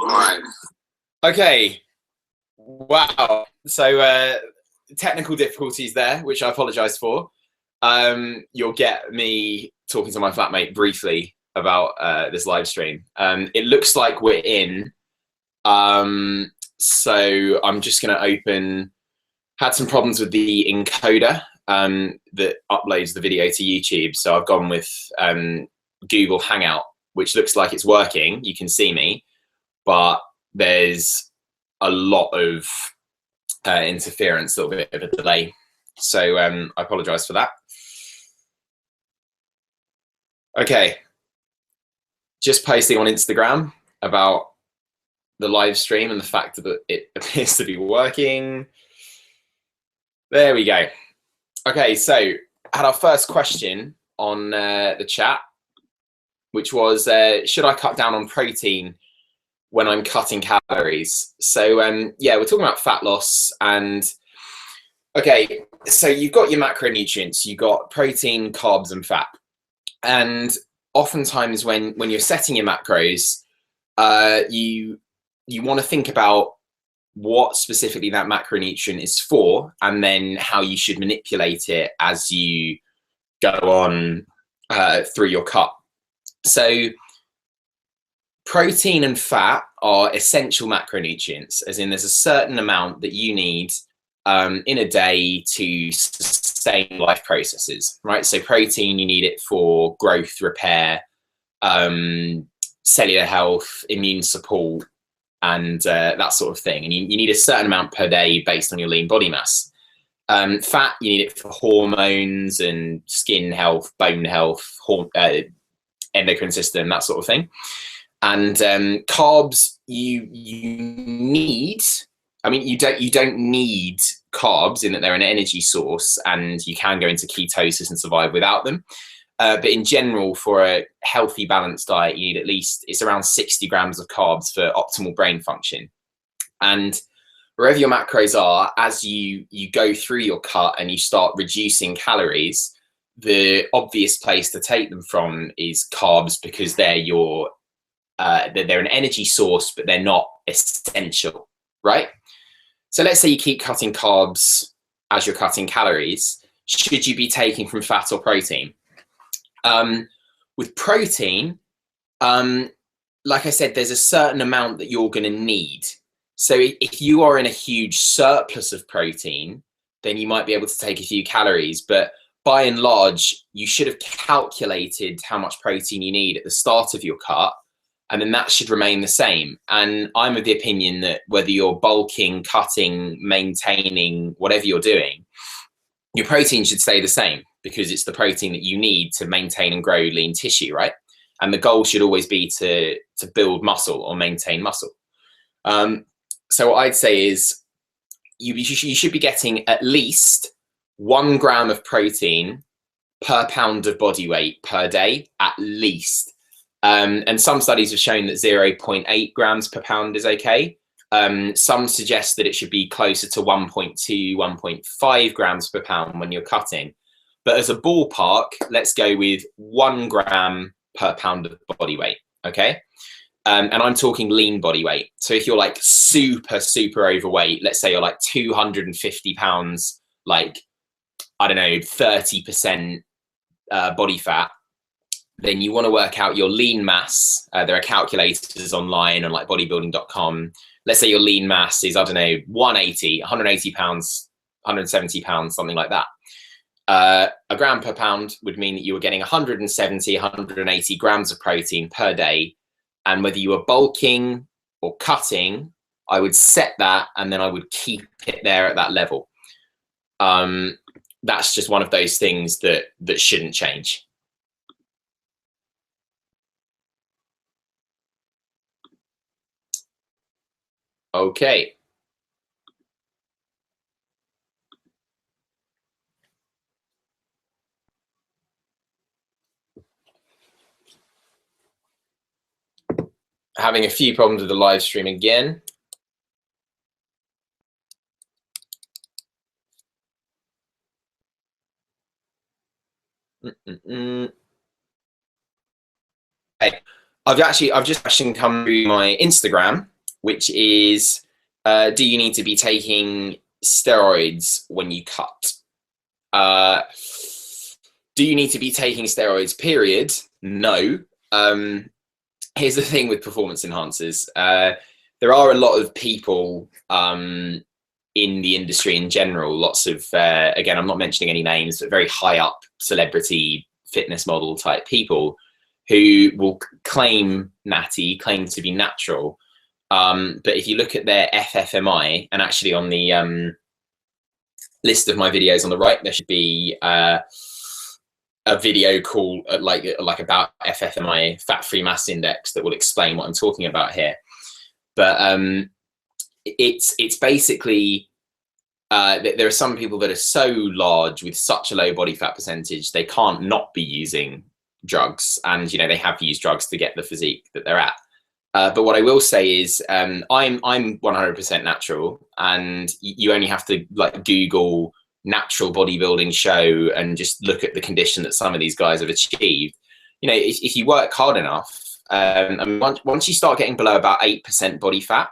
Right. Okay. Wow. So technical difficulties there, which I apologize for. You'll get me talking to my flatmate briefly about this live stream. It looks like we're in. So I'm just going to open. Had some problems with the encoder that uploads the video to YouTube. So I've gone with Google Hangout, which looks like it's working. You can see me, but there's a lot of interference, a little bit of a delay. So I apologize for that. Okay, just posting on Instagram about the live stream and the fact that it appears to be working. There we go. Okay, so I had our first question on the chat, which was, should I cut down on protein when I'm cutting calories? So yeah, we're talking about fat loss. And okay, so you've got your macronutrients, you've got protein, carbs, and fat. And oftentimes when you're setting your macros, you want to think about what specifically that macronutrient is for, and then how you should manipulate it as you go on through your cut. So protein and fat are essential macronutrients, as in there's a certain amount that you need in a day to sustain life processes, right? So protein, you need it for growth, repair, cellular health, immune support, and that sort of thing. And you need a certain amount per day based on your lean body mass. Fat, you need it for hormones and skin health, bone health, endocrine system, that sort of thing. And carbs, you need. I mean, you don't need carbs in that they're an energy source, and you can go into ketosis and survive without them. But in general, for a healthy, balanced diet, you need at least, it's around 60 grams of carbs for optimal brain function. And wherever your macros are, as you go through your cut and you start reducing calories, the obvious place to take them from is carbs, because they're they're an energy source, but they're not essential, right? So let's say you keep cutting carbs as you're cutting calories. Should you be taking from fat or protein? With protein, like I said, there's a certain amount that you're going to need. So if you are in a huge surplus of protein, then you might be able to take a few calories. But by and large, you should have calculated how much protein you need at the start of your cut, and then that should remain the same. And I'm of the opinion that whether you're bulking, cutting, maintaining, whatever you're doing, your protein should stay the same, because it's the protein that you need to maintain and grow lean tissue, right? And the goal should always be to build muscle or maintain muscle. So what I'd say is you should be getting at least 1 gram of protein per pound of body weight per day, at least. And some studies have shown that 0.8 grams per pound is okay. Some suggest that it should be closer to 1.2, 1.5 grams per pound when you're cutting. But as a ballpark, let's go with 1 gram per pound of body weight, okay? And I'm talking lean body weight. So if you're like super, super overweight, let's say you're like 250 pounds, like, I don't know, 30% body fat, then you want to work out your lean mass. There are calculators online on like bodybuilding.com. Let's say your lean mass is, I don't know, 180 pounds, 170 pounds, something like that. A gram per pound would mean that you were getting 170, 180 grams of protein per day. And whether you were bulking or cutting, I would set that and then I would keep it there at that level. That's just one of those things that shouldn't change. Okay. Having a few problems with the live stream again. Okay. I've just actually come through my Instagram, which is, do you need to be taking steroids when you cut? Do you need to be taking steroids, period? No. Here's the thing with performance enhancers. There are a lot of people in the industry in general, lots of, again, I'm not mentioning any names, but very high up celebrity fitness model type people who will claim to be natural. But if you look at their FFMI, and actually on the list of my videos on the right, there should be a video called like about FFMI, fat-free mass index, that will explain what I'm talking about here. But it's basically there are some people that are so large with such a low body fat percentage they can't not be using drugs, and they have used drugs to get the physique that they're at. But what I will say is I'm 100% natural, and you only have to like Google natural bodybuilding show and just look at the condition that some of these guys have achieved. If you work hard enough, I mean, once you start getting below about 8% body fat,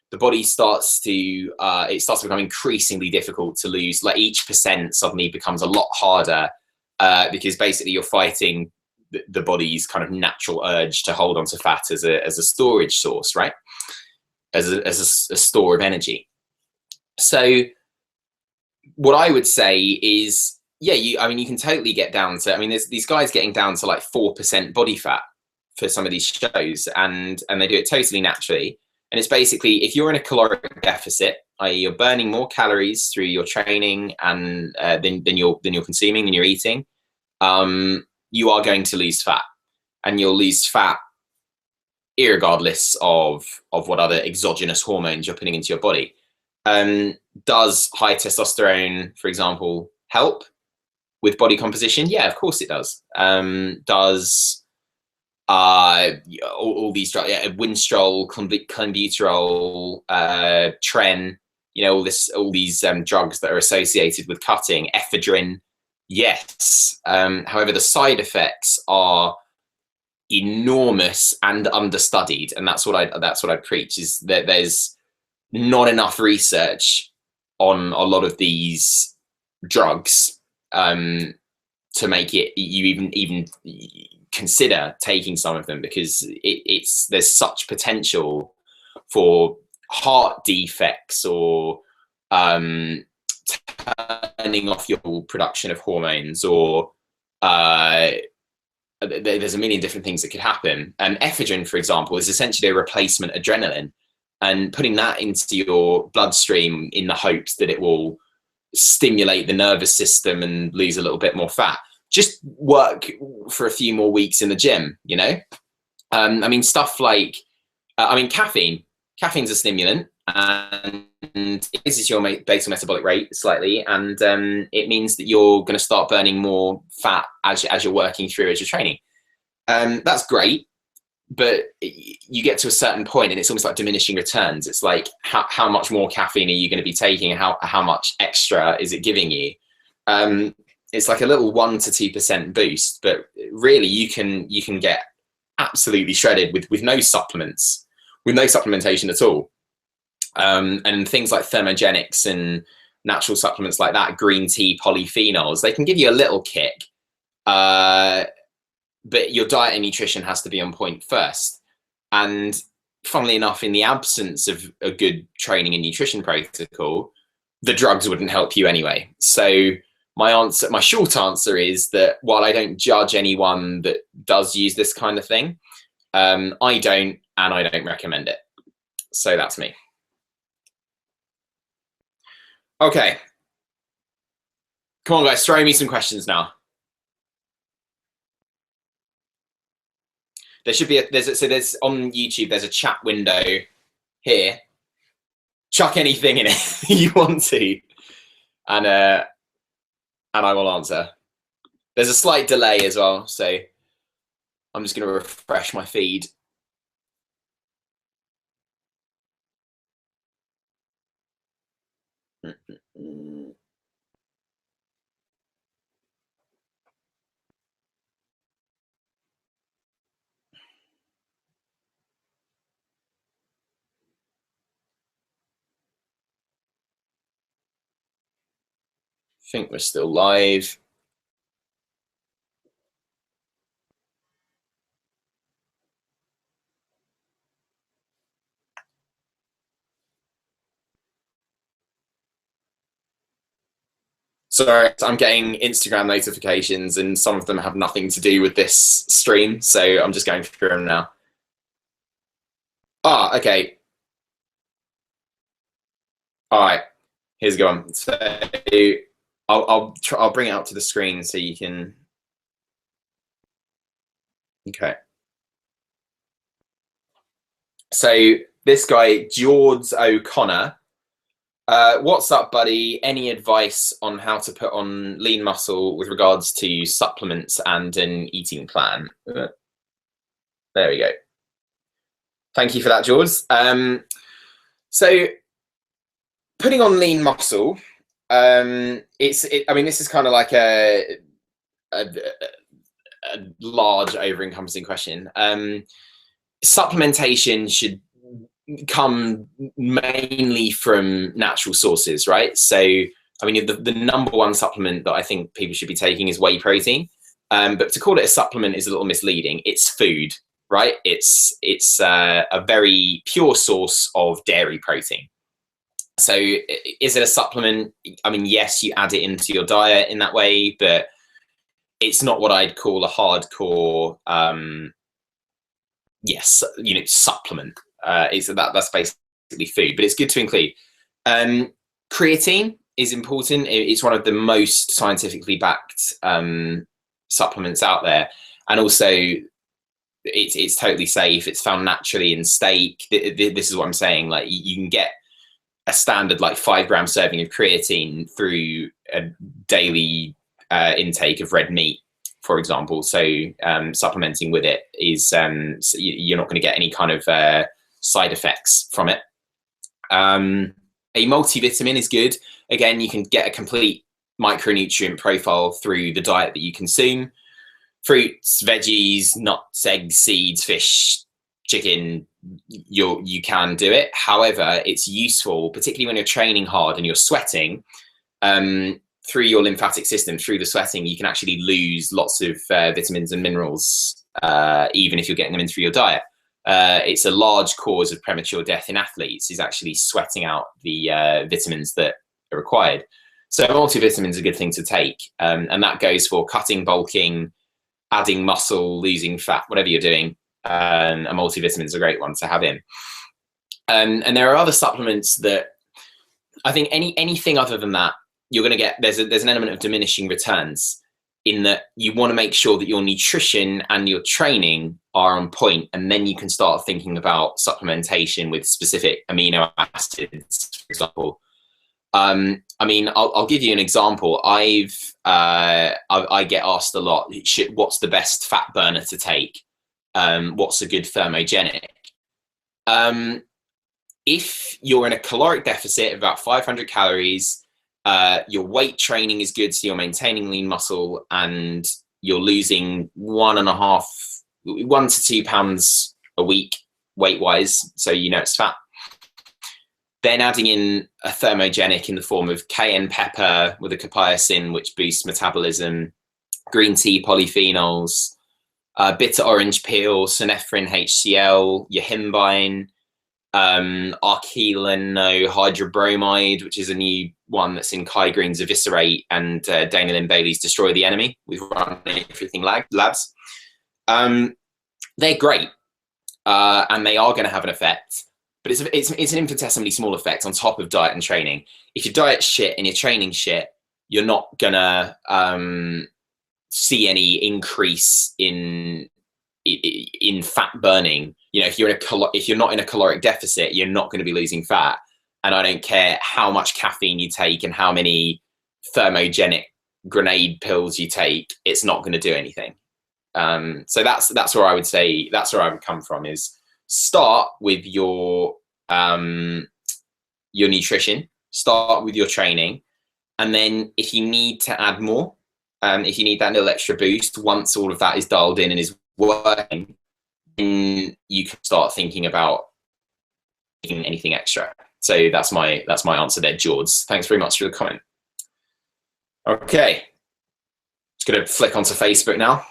the body starts to become increasingly difficult to lose. Like each percent suddenly becomes a lot harder because basically you're fighting the body's kind of natural urge to hold on to fat as a storage source, right? As a store of energy. So what I would say is, yeah, I mean, you can totally get down to, I mean, there's these guys getting down to like 4% body fat for some of these shows, and they do it totally naturally. And it's basically, if you're in a caloric deficit, i.e. you're burning more calories through your training and than you're consuming, than you're eating, you are going to lose fat, and you'll lose fat irregardless of what other exogenous hormones you're putting into your body. Does high testosterone, for example, help with body composition? Yeah, of course it does. Does all these drugs, Winstrol, clenbuterol, Tren, all these drugs that are associated with cutting, ephedrine, yes. However, the side effects are enormous and understudied, and that's what I preach, is that there's not enough research on a lot of these drugs to make it you even consider taking some of them, because there's such potential for heart defects or turning off your production of hormones, or there's a million different things that could happen. Ephedrine, for example, is essentially a replacement adrenaline, and putting that into your bloodstream in the hopes that it will stimulate the nervous system and lose a little bit more fat. Just work for a few more weeks in the gym, I mean, stuff like, caffeine's a stimulant, and it raises your basal metabolic rate slightly, and it means that you're going to start burning more fat as you're working through, as you're training. That's great, but you get to a certain point and it's almost like diminishing returns. It's like, how much more caffeine are you going to be taking, and how much extra is it giving you? It's like a little 1 to 2% boost, but really you can get absolutely shredded with no supplements, with no supplementation at all. And things like Thermogenics and natural supplements like that, green tea, polyphenols, they can give you a little kick, but your diet and nutrition has to be on point first. And funnily enough, in the absence of a good training and nutrition protocol, the drugs wouldn't help you anyway. So my short answer is that while I don't judge anyone that does use this kind of thing, I don't, and I don't recommend it. So that's me. Okay. Come on, guys, throw me some questions now. There should be there's on YouTube, there's a chat window here. Chuck anything in it you want to, and I will answer. There's a slight delay as well, so I'm just going to refresh my feed. think we're still live. Sorry, I'm getting Instagram notifications and some of them have nothing to do with this stream, so I'm just going through them now. Ah, okay. All right, here's a good one. So I'll bring it up to the screen so you can. Okay. So this guy, George O'Connor. What's up, buddy? Any advice on how to put on lean muscle with regards to supplements and an eating plan? There we go. Thank you for that, George. So putting on lean muscle, I mean, this is kind of like a large, over-encompassing question. Supplementation should come mainly from natural sources, right? So, I mean, the number one supplement that I think people should be taking is whey protein. But to call it a supplement is a little misleading. It's food, right? It's a very pure source of dairy protein. So is it a supplement? I mean, yes, you add it into your diet in that way, but it's not what I'd call a hardcore, yes, supplement. That's basically food, but it's good to include. Creatine is important. It's one of the most scientifically backed supplements out there, and also it's totally safe. It's found naturally in steak. This is what I'm saying. Like, you can get a standard like 5 gram serving of creatine through a daily intake of red meat, for example. So supplementing with it is you're not going to get any kind of side effects from it. A multivitamin is good. Again, you can get a complete micronutrient profile through the diet that you consume. Fruits, veggies, nuts, eggs, seeds, fish, chicken, you can do it. However, it's useful, particularly when you're training hard and you're sweating, through your lymphatic system, through the sweating, you can actually lose lots of vitamins and minerals, even if you're getting them in through your diet. It's a large cause of premature death in athletes, is actually sweating out the vitamins that are required. So multivitamin is a good thing to take, and that goes for cutting, bulking, adding muscle, losing fat, whatever you're doing. A multivitamin is a great one to have in. And there are other supplements that I think anything other than that, you're going to get, there's an element of diminishing returns, in that you want to make sure that your nutrition and your training are on point, and then you can start thinking about supplementation with specific amino acids, for example. I mean, I'll give you an example. I get asked a lot, what's the best fat burner to take? What's a good thermogenic? If you're in a caloric deficit of about 500 calories, your weight training is good, so you're maintaining lean muscle and you're losing 1 to 2 pounds a week weight wise, so it's fat. Then adding in a thermogenic in the form of cayenne pepper with a capsaicin, which boosts metabolism, green tea polyphenols, bitter orange peel, synephrine HCl, yohimbine, archileno hydrobromide, which is a new one that's in Kai Green's Eviscerate and Dana Lynn Bailey's Destroy the Enemy. We've run everything labs. They're great, and they are going to have an effect, but it's an infinitesimally small effect on top of diet and training. If your diet's shit and your training shit, you're not gonna see any increase in fat burning. If you're not in a caloric deficit, you're not going to be losing fat. And I don't care how much caffeine you take and how many thermogenic grenade pills you take, it's not going to do anything. So that's where I would say, that's where I would come from, is start with your nutrition, start with your training, and then if you need to add more, if you need that little extra boost, once all of that is dialed in and is working, then you can start thinking about anything extra. So that's my answer there, George. Thanks very much for the comment. Okay, just gonna flick onto Facebook now.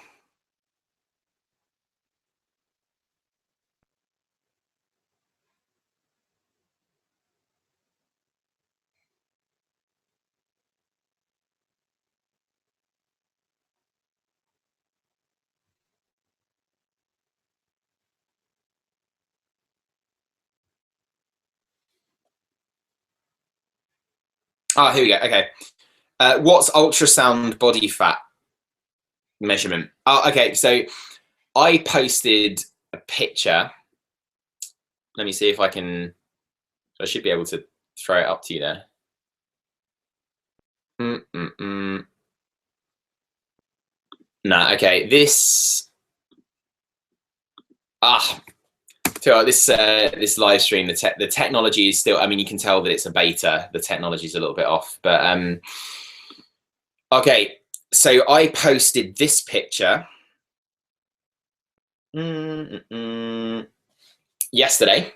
Ah, here we go. Okay, what's ultrasound body fat measurement? Oh, okay, so I posted a picture. Let me see if I can. I should be able to throw it up to you there. Nah, okay. This this live stream, the technology is still. I mean, you can tell that it's a beta. The technology is a little bit off, but okay. So I posted this picture yesterday,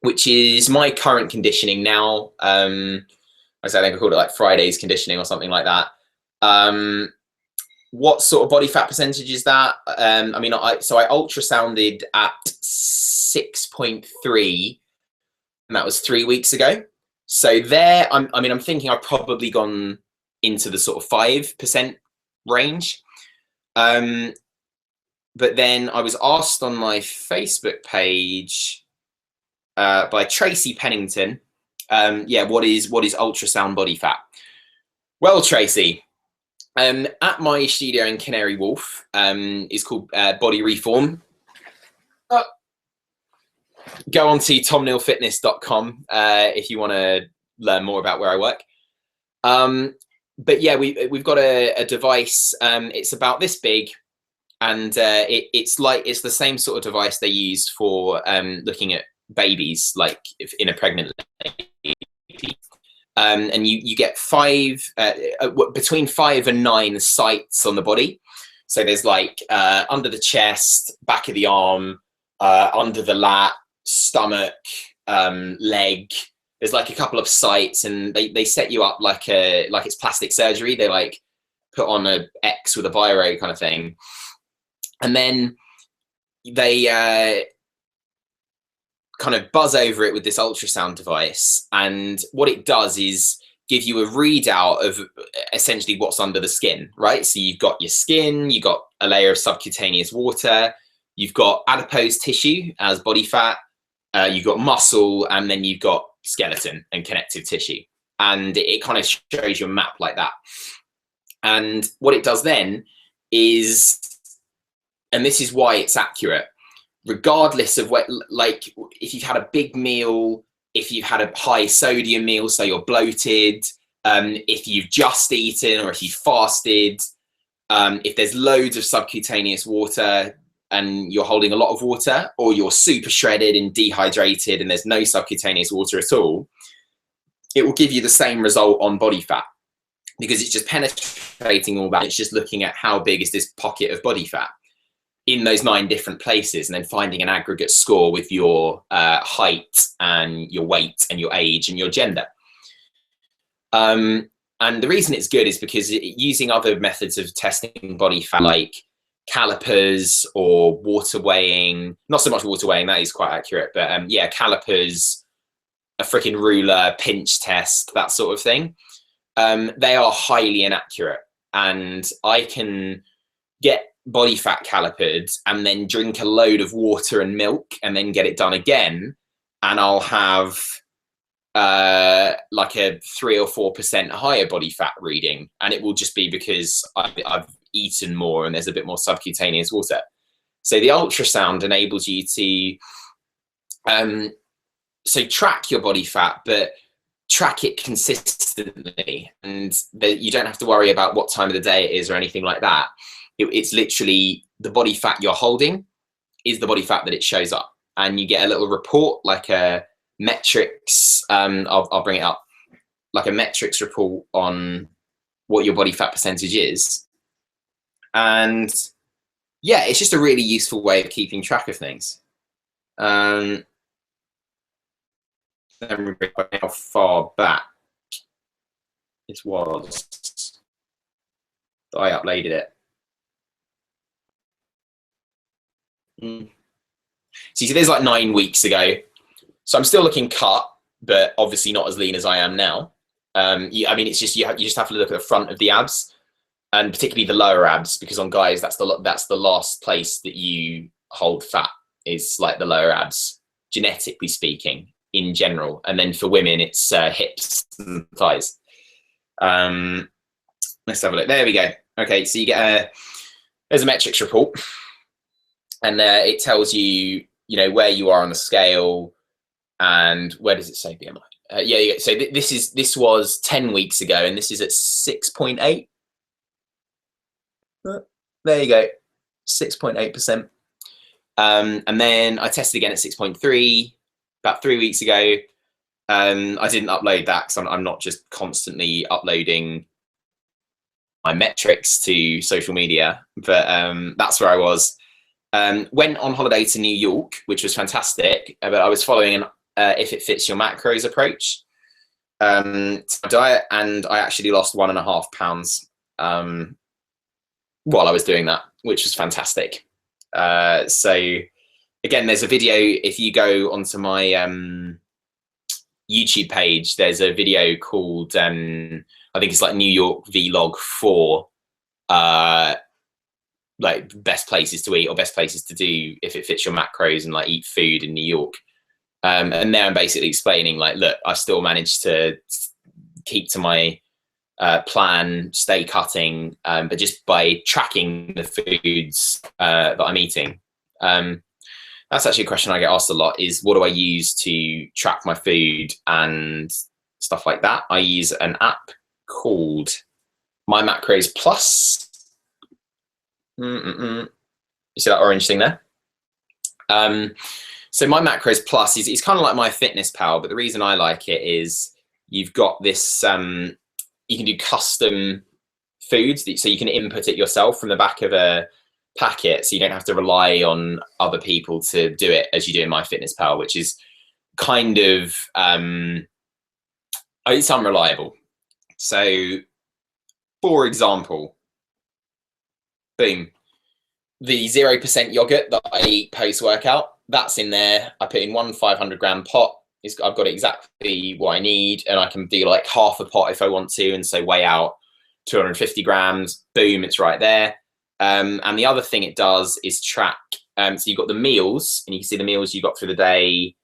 which is my current conditioning now. I think I called it like Friday's conditioning or something like that. What sort of body fat percentage is that? I mean, I ultrasounded at 6.3, and that was 3 weeks ago. So there, I'm thinking I've probably gone into the sort of 5% range. But then I was asked on my Facebook page by Tracy Pennington, yeah, what is ultrasound body fat? Well, Tracy, at my studio in Canary Wharf, is called Body Reform. Go on to tomnealfitness.com if you want to learn more about where I work. But yeah, we've got a device. It's about this big, and it's the same sort of device they use for looking at babies, like if in a pregnant lady. And you get between 5 and 9 sites on the body. So there's like under the chest, back of the arm, under the lat, stomach, leg. There's like a couple of sites, and they set you up like it's plastic surgery. They like put on a X with a biro kind of thing, and then they kind of buzz over it with this ultrasound device, and what it does is give you a readout of essentially what's under the skin, right? So you've got your skin, you've got a layer of subcutaneous water, you've got adipose tissue as body fat, you've got muscle, and then you've got skeleton and connective tissue, and it kind of shows you a map like that. And what it does then is, and this is why it's accurate, regardless of what, like if you've had a big meal, if you've had a high sodium meal, so you're bloated, if you've just eaten or if you fasted, if there's loads of subcutaneous water and you're holding a lot of water, or you're super shredded and dehydrated and there's no subcutaneous water at all, it will give you the same result on body fat, because it's just penetrating all that. It's just looking at how big is this pocket of body fat in those 9 different places, and then finding an aggregate score with your height and your weight and your age and your gender. And the reason it's good is because using other methods of testing body fat, like calipers or water weighing, not so much water weighing, that is quite accurate, but yeah, calipers, a freaking ruler, pinch test, that sort of thing, they are highly inaccurate. And I can get body fat calipered and then drink a load of water and milk and then get it done again, and I'll have like a 3 or 4% higher body fat reading, and it will just be because I've eaten more and there's a bit more subcutaneous water. So the ultrasound enables you to so track your body fat, but track it consistently, and you don't have to worry about what time of the day it is or anything like that. It's literally the body fat you're holding is the body fat that it shows up, and you get a little report, like a metrics. I'll bring it up, like a metrics report on what your body fat percentage is. And yeah, it's just a really useful way of keeping track of things. How far back it was. that I uploaded it. So you see, there's like 9 weeks ago. So I'm still looking cut, but obviously not as lean as I am now. I mean, it's just you just have to look at the front of the abs, and particularly the lower abs, because on guys that's the last place that you hold fat, is like the lower abs, genetically speaking, in general. And then for women, it's hips and thighs. Let's have a look. There we go. Okay, so you get there's a metrics report, and it tells you, you know, where you are on the scale, and where does it say BMI? Yeah. So this was 10 weeks ago, and this is at 6.8. There you go, 6.8%. And then I tested again at 6.3 about 3 weeks ago. I didn't upload that because I'm not just constantly uploading my metrics to social media, but that's where I was. Went on holiday to New York, which was fantastic, but I was following an if it fits your macros approach to my diet, and I actually lost 1.5 pounds while I was doing that, which was fantastic. So again, there's a video, if you go onto my YouTube page, there's a video called I think it's like New York Vlog 4, like best places to eat or best places to do if it fits your macros and like eat food in New York. And there I'm basically explaining, like, look, I still managed to keep to my plan, stay cutting, but just by tracking the foods that I'm eating. That's actually a question I get asked a lot, is what do I use to track my food and stuff like that? I use an app called My Macros Plus. You see that orange thing there? So My Macros Plus is kind of like My Fitness Pal, but the reason I like it is you've got this, you can do custom foods, so you can input it yourself from the back of a packet, so you don't have to rely on other people to do it as you do in My Fitness Pal, which is kind of, it's unreliable. So for example, boom, the 0% yogurt that I eat post-workout, that's in there. I put in one 500-gram pot. I've got exactly what I need, and I can do like half a pot if I want to, and so weigh out 250 grams. Boom, it's right there. And the other thing it does is track. So you've got the meals, and you can see the meals you got through the day,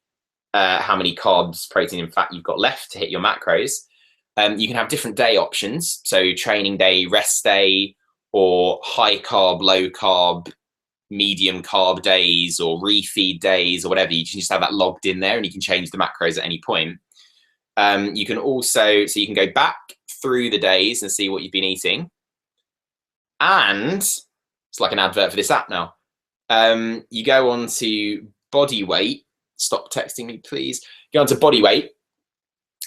how many carbs, protein, and fat you've got left to hit your macros. You can have different day options, so training day, rest day, or high carb, low carb, medium carb days, or refeed days, or whatever. You can just have that logged in there, and you can change the macros at any point. You can also, so you can go back through the days and see what you've been eating. And it's like an advert for this app now. You go on to body weight. Stop texting me, please. Go on to body weight.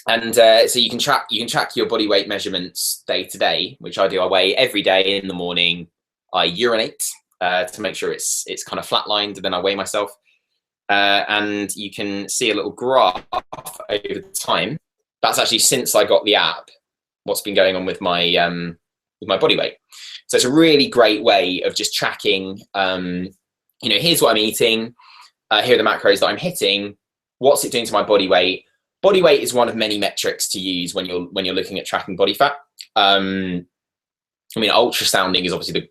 And so you can track your body weight measurements day to day, which I do. I weigh every day in the morning. I urinate to make sure it's kind of flatlined, and then I weigh myself. And you can see a little graph over time. That's actually since I got the app, what's been going on with my body weight. So it's a really great way of just tracking. You know, here's what I'm eating. Here are the macros that I'm hitting. What's it doing to my body weight? Body weight is one of many metrics to use when you're looking at tracking body fat. I mean, ultrasounding is obviously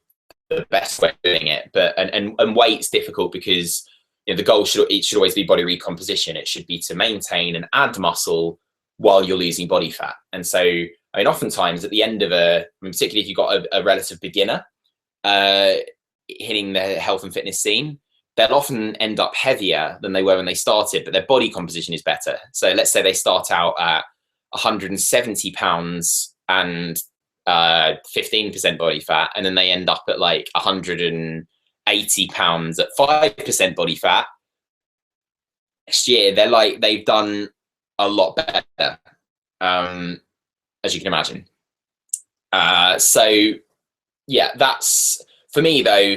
the best way of doing it, but and weight's difficult because, you know, the goal should always be body recomposition. It should be to maintain and add muscle while you're losing body fat. And so, I mean, oftentimes at the end of particularly if you've got a relative beginner hitting the health and fitness scene, they'll often end up heavier than they were when they started, but their body composition is better. So let's say they start out at 170 pounds and 15% body fat, and then they end up at like 180 pounds at 5% body fat. Next year, they've done a lot better, as you can imagine. So yeah, that's, for me though,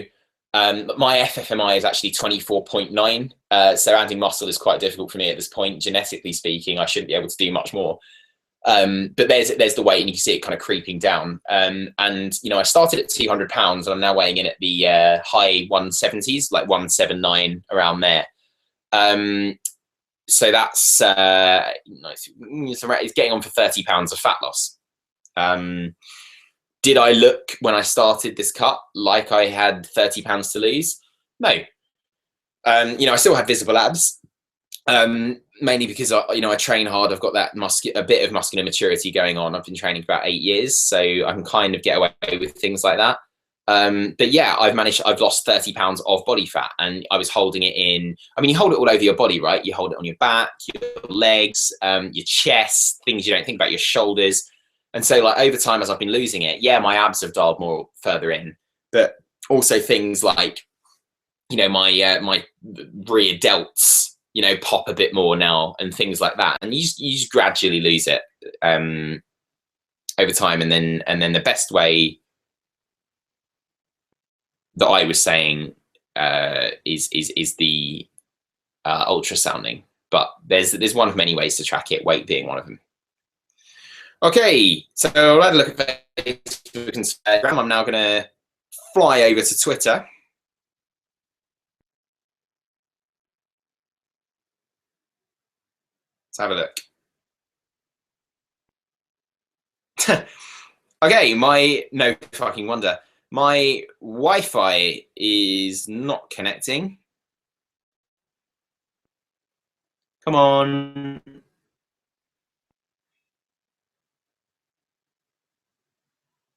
my FFMI is actually 24.9. So adding muscle is quite difficult for me at this point. Genetically speaking, I shouldn't be able to do much more. But there's the weight, and you can see it kind of creeping down. And you know, I started at 200 pounds, and I'm now weighing in at the high 170s, like 179, around there. So that's it's getting on for 30 pounds of fat loss. Did I look when I started this cut like I had 30 pounds to lose? No. You know, I still have visible abs. Mainly because I train hard. I've got that a bit of muscular maturity going on. I've been training for about 8 years, so I can kind of get away with things like that. But yeah, I've lost 30 pounds of body fat, and I was holding it in. I mean, you hold it all over your body, right? You hold it on your back, your legs, your chest, things you don't think about, your shoulders. And so like over time, as I've been losing it, yeah, my abs have dialed more further in, but also things like, you know, my rear delts, you know, pop a bit more now, and things like that. And you just gradually lose it over time. And then the best way that I was saying is the ultrasounding. But there's one of many ways to track it, weight being one of them. Okay, so I'll have a look at Facebook and Instagram. I'm now going to fly over to Twitter. Let's have a look. Okay, no fucking wonder. My Wi-Fi is not connecting. Come on.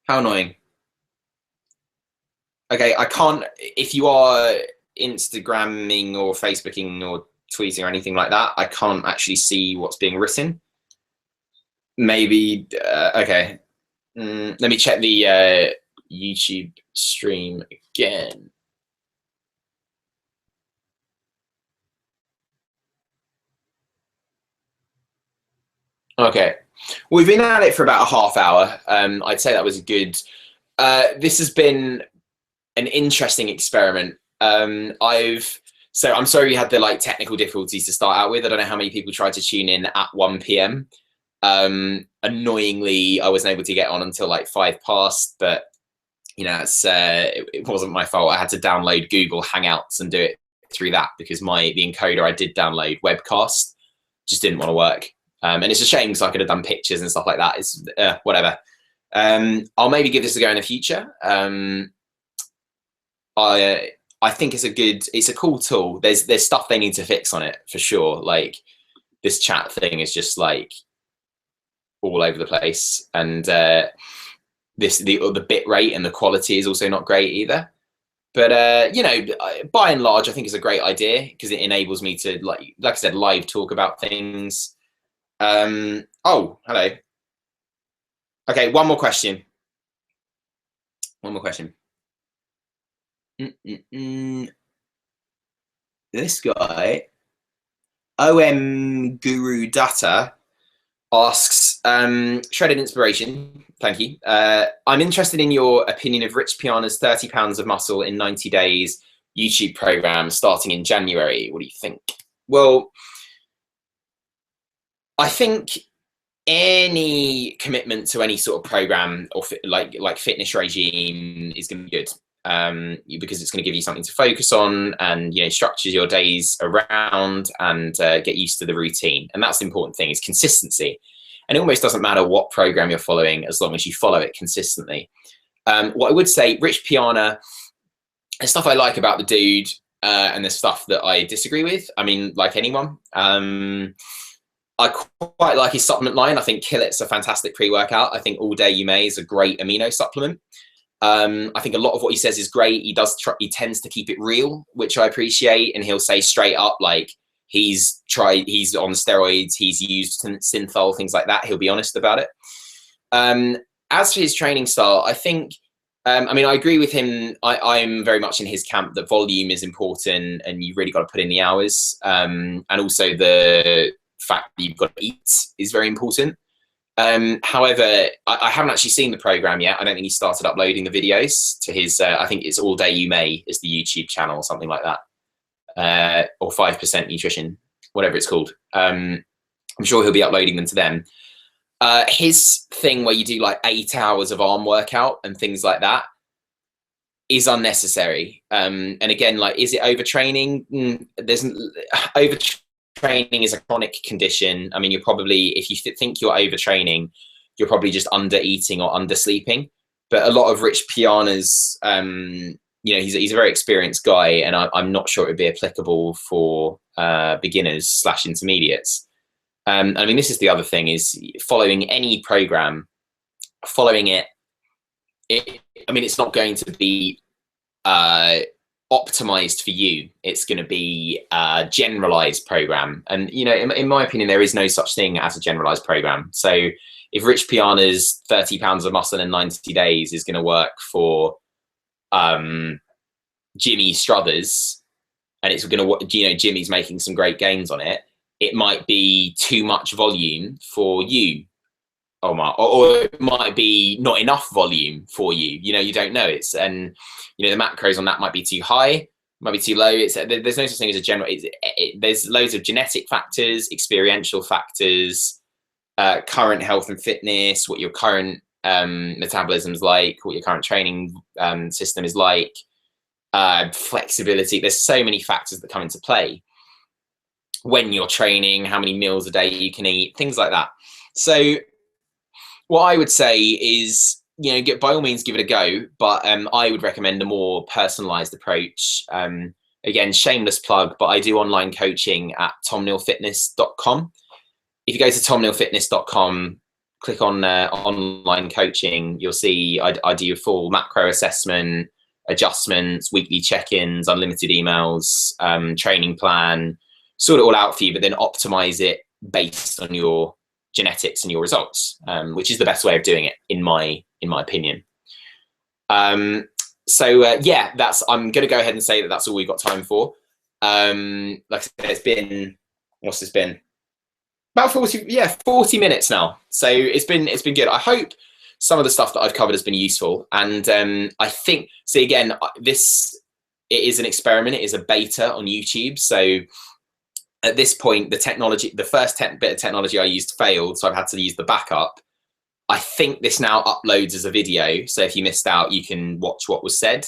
How annoying. Okay, I can't, if you are Instagramming or Facebooking or tweeting or anything like that, I can't actually see what's being written. Maybe, okay. Let me check the YouTube stream again. Okay, we've been at it for about a half hour. I'd say that was a good, this has been an interesting experiment. So I'm sorry you had the like technical difficulties to start out with. I don't know how many people tried to tune in at 1 p.m. Annoyingly, I wasn't able to get on until like 5 past, but you know, it wasn't my fault. I had to download Google Hangouts and do it through that because the encoder I did download, Webcast, just didn't want to work. And it's a shame because I could have done pictures and stuff like that. It's whatever. I'll maybe give this a go in the future. I think it's a cool tool. There's stuff they need to fix on it for sure. Like this chat thing is just like all over the place, and the bit rate and the quality is also not great either. But you know, by and large, I think it's a great idea because it enables me to like I said, live talk about things. Oh, hello. Okay, one more question. This guy, OM Guru Data, asks, shredded inspiration, thank you. I'm interested in your opinion of Rich Piana's 30 pounds of muscle in 90 days YouTube program starting in January. What do you think? Well, I think any commitment to any sort of program or like fitness regime is going to be good. Because it's going to give you something to focus on, and you know, structure your days around, and get used to the routine. And that's the important thing, is consistency. And it almost doesn't matter what program you're following as long as you follow it consistently. What I would say, Rich Piana, there's stuff I like about the dude, and there's stuff that I disagree with. I mean, like anyone. I quite like his supplement line. I think Kill It's a fantastic pre-workout. I think All Day You May is a great amino supplement. I think a lot of what he says is great. He tends to keep it real, which I appreciate. And he'll say straight up, like, he's on steroids, he's used synthol, things like that. He'll be honest about it. As for his training style, I think, I mean, I agree with him. I'm very much in his camp that volume is important and you've really got to put in the hours. And also the fact that you've got to eat is very important. However, I haven't actually seen the program yet. I don't think he started uploading the videos to his, I think it's All Day You May is the YouTube channel or something like that. Or 5% Nutrition, whatever it's called. I'm sure he'll be uploading them to them. His thing where you do like 8 hours of arm workout and things like that is unnecessary. And again, like, is it overtraining? There's overtraining is a chronic condition. I mean, you're probably, if you think you're overtraining, you're probably just under eating or under sleeping. But a lot of Rich Piana's, you know, he's a very experienced guy, and I'm not sure it would be applicable for beginners / intermediates. I mean, this is the other thing, is following any program, following it, I mean, it's not going to be optimized for you. It's going to be a generalized program. And, you know, in my opinion, there is no such thing as a generalized program. So if Rich Piana's 30 pounds of muscle in 90 days is going to work for Jimmy Struthers, and it's going to, you know, Jimmy's making some great gains on it, it might be too much volume for you, Omar, or it might be not enough volume for you. You know, you don't know. It's, and you know, the macros on that might be too high, might be too low. It's, there's no such thing as a general. There's loads of genetic factors, experiential factors, current health and fitness, what your current metabolism's like, what your current training system is like, flexibility. There's so many factors that come into play when you're training, how many meals a day you can eat, things like that. So what I would say is, you know, by all means, give it a go, but I would recommend a more personalized approach. Again, shameless plug, but I do online coaching at tomnealfitness.com. If you go to tomnealfitness.com, click on online coaching, you'll see I do a full macro assessment, adjustments, weekly check-ins, unlimited emails, training plan, sort it all out for you, but then optimize it based on your genetics and your results, which is the best way of doing it, in my opinion. Yeah, I'm going to go ahead and say that that's all we've got time for. Like I said, it's been, what's this been? About 40 minutes now. So it's been good. I hope some of the stuff that I've covered has been useful. And I think, see, again, it is an experiment. It is a beta on YouTube. So at this point, the first bit of technology I used failed, so I've had to use the backup. I think this now uploads as a video, so if you missed out, you can watch what was said.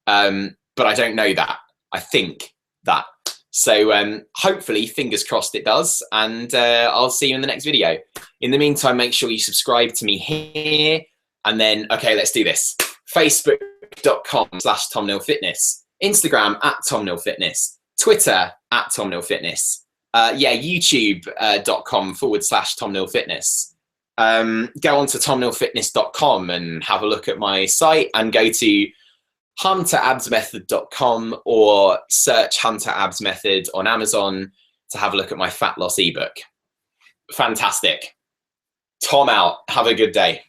But I don't know that. I think that. So hopefully, fingers crossed it does, and I'll see you in the next video. In the meantime, make sure you subscribe to me here, and then, okay, let's do this. Facebook.com/TomNealFitness, Instagram @TomNealFitness, Twitter @TomNealFitness, yeah, YouTube.com/TomNealFitness. Go on to tomnealfitness.com and have a look at my site, and go to hunterabsmethod.com or search Hunter Abs Method on Amazon to have a look at my fat loss ebook. Fantastic. Tom out. Have a good day.